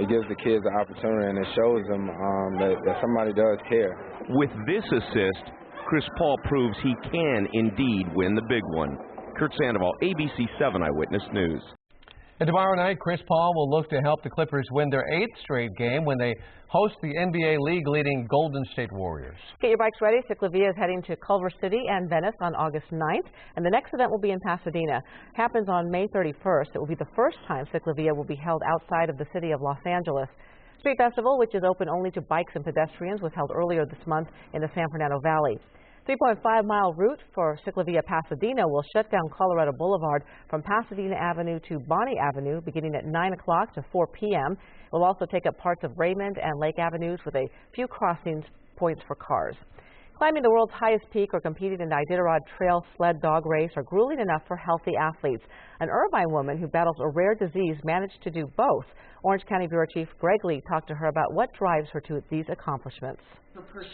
it gives the kids the opportunity, and it shows them that somebody does care. With this assist, Chris Paul proves he can indeed win the big one. Kurt Sandoval, ABC7 Eyewitness News. And tomorrow night, Chris Paul will look to help the Clippers win their 8th straight game when they host the NBA league-leading Golden State Warriors. Get your bikes ready. Ciclavia is heading to Culver City and Venice on August 9th, and the next event will be in Pasadena. Happens on May 31st. It will be the first time Ciclavia will be held outside of the city of Los Angeles. Street Festival, which is open only to bikes and pedestrians, was held earlier this month in the San Fernando Valley. 3.5-mile route for Ciclavia Pasadena will shut down Colorado Boulevard from Pasadena Avenue to Bonnie Avenue beginning at 9 o'clock to 4 p.m. It will also take up parts of Raymond and Lake Avenues with a few crossings points for cars. Climbing the world's highest peak or competing in the Iditarod Trail Sled Dog Race are grueling enough for healthy athletes. An Irvine woman who battles a rare disease managed to do both. Orange County Bureau Chief Greg Lee talked to her about what drives her to these accomplishments.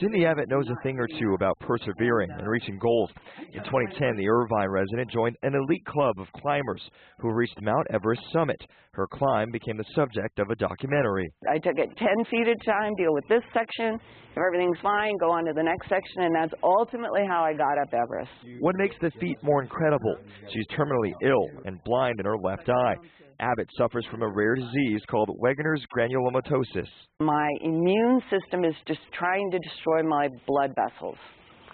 Cindy Abbott knows a thing or two about persevering and reaching goals. In 2010, the Irvine resident joined an elite club of climbers who reached Mount Everest summit. Her climb became the subject of a documentary. I took it 10 feet at a time, deal with this section. If everything's fine, go on to the next section, and that's ultimately how I got up Everest. What makes the feat more incredible? She's terminally ill and blind in her left eye. Abbott suffers from a rare disease called Wegener's granulomatosis. My immune system is just trying to destroy my blood vessels,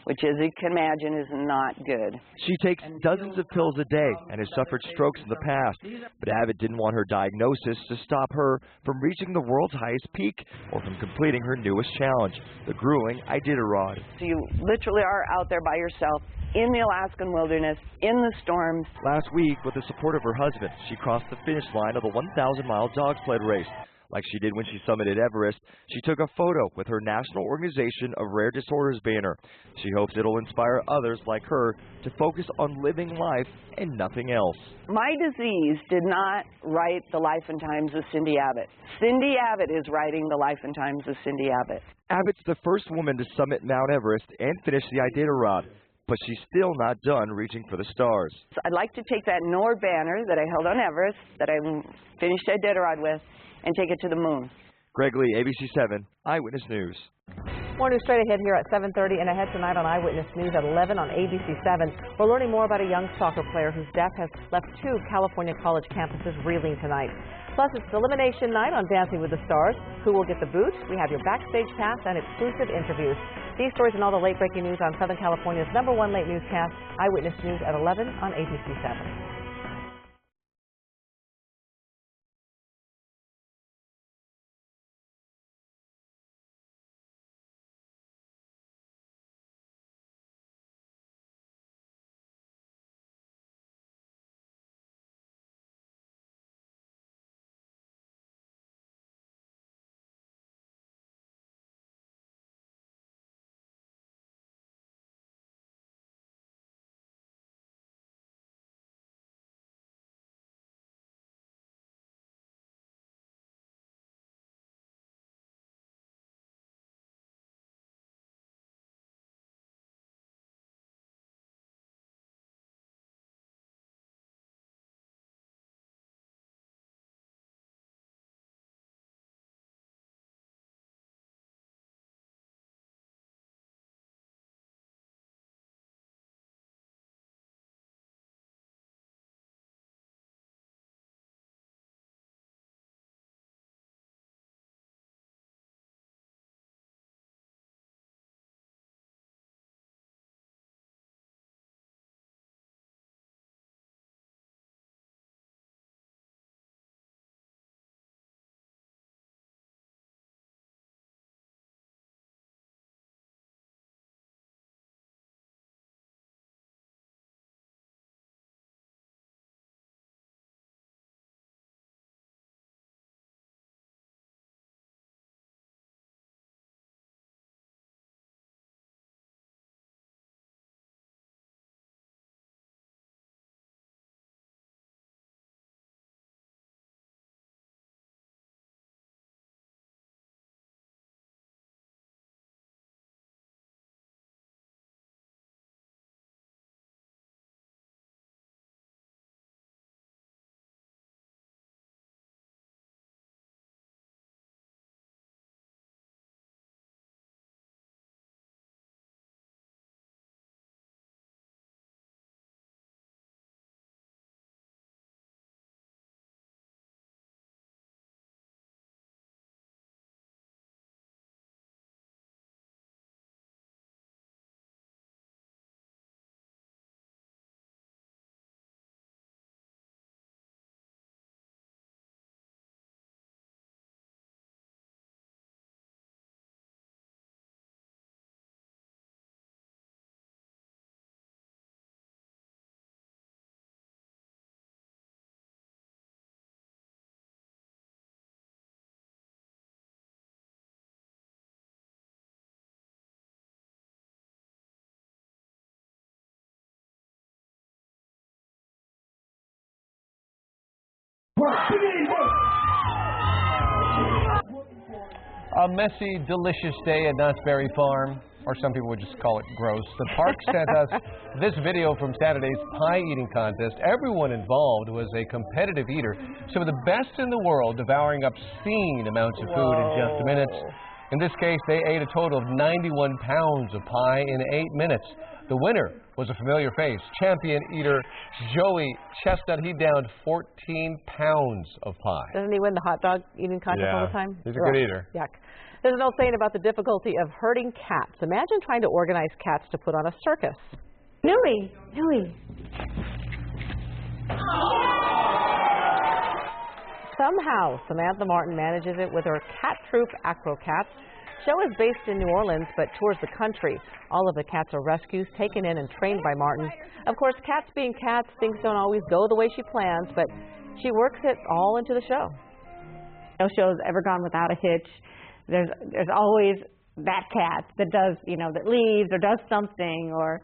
which, as you can imagine, is not good. She takes dozens of pills a day and has suffered strokes in the past. But Abbott didn't want her diagnosis to stop her from reaching the world's highest peak or from completing her newest challenge, the grueling Iditarod. So you literally are out there by yourself in the Alaskan wilderness, in the storms. Last week, with the support of her husband, she crossed the finish line of the 1,000-mile dog sled race. Like she did when she summited Everest, she took a photo with her National Organization of Rare Disorders banner. She hopes it'll inspire others like her to focus on living life and nothing else. My disease did not write the life and times of Cindy Abbott. Cindy Abbott is writing the life and times of Cindy Abbott. Abbott's the first woman to summit Mount Everest and finish the Iditarod, but she's still not done reaching for the stars. So I'd like to take that NORD banner that I held on Everest, that I finished Iditarod with, and take it to the moon. Greg Lee, ABC7 Eyewitness News. More news straight ahead here at 7:30 and ahead tonight on Eyewitness News at 11 on ABC7. We're learning more about a young soccer player whose death has left 2 California college campuses reeling tonight. Plus, it's elimination night on Dancing with the Stars. Who will get the boot? We have your backstage pass and exclusive interviews. These stories and all the late-breaking news on Southern California's #1 late newscast, Eyewitness News at 11 on ABC7. A messy, delicious day at Knott's Berry Farm, or some people would just call it gross. The park sent us this video from Saturday's pie eating contest. Everyone involved was a competitive eater, some of the best in the world, devouring obscene amounts of food in just minutes. In this case, they ate a total of 91 pounds of pie in 8 minutes. The winner was a familiar face, champion eater Joey Chestnut. He downed 14 pounds of pie. Doesn't he win the hot dog eating contest all the time? He's a good eater. Yuck. There's an old saying about the difficulty of herding cats. Imagine trying to organize cats to put on a circus. Louie, Louie. Somehow, Samantha Martin manages it with her cat troupe, Acro Cats. Show is based in New Orleans, but tours the country. All of the cats are rescues, taken in and trained by Martin. Of course, cats being cats, things don't always go the way she plans, but she works it all into the show. No show's ever gone without a hitch. There's always that cat that does, that leaves or does something or,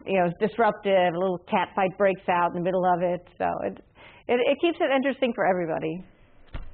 is disruptive. A little cat fight breaks out in the middle of it. So it keeps it interesting for everybody.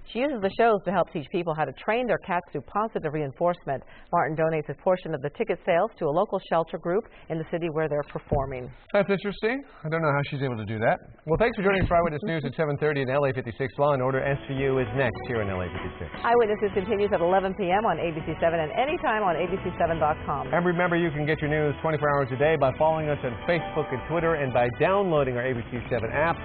She uses the shows to help teach people how to train their cats through positive reinforcement. Martin donates a portion of the ticket sales to a local shelter group in the city where they're performing. That's interesting. I don't know how she's able to do that. Well, thanks for joining us for Eyewitness News at 7:30 in LA56. Law and Order SVU is next here in LA56. Eyewitnesses continues at 11 p.m. on ABC7 and anytime on ABC7.com. And remember, you can get your news 24 hours a day by following us on Facebook and Twitter and by downloading our ABC7 app.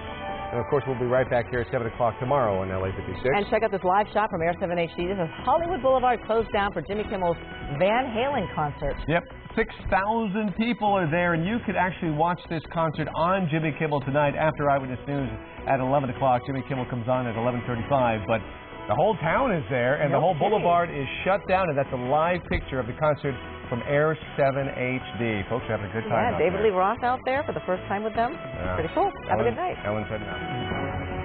And, of course, we'll be right back here at 7 o'clock tomorrow on LA56. And check out this live shot from Air 7 HD. This is Hollywood Boulevard closed down for Jimmy Kimmel's Van Halen concert. Yep, 6,000 people are there, and you could actually watch this concert on Jimmy Kimmel tonight after Eyewitness News at 11 o'clock. Jimmy Kimmel comes on at 11:35, but the whole town is there, and the whole boulevard is shut down, and that's a live picture of the concert from Air 7 HD. Folks are having a good time out David there. Lee Roth out there for the first time with them. Yeah. Pretty cool. Have a good night. Ellen said no.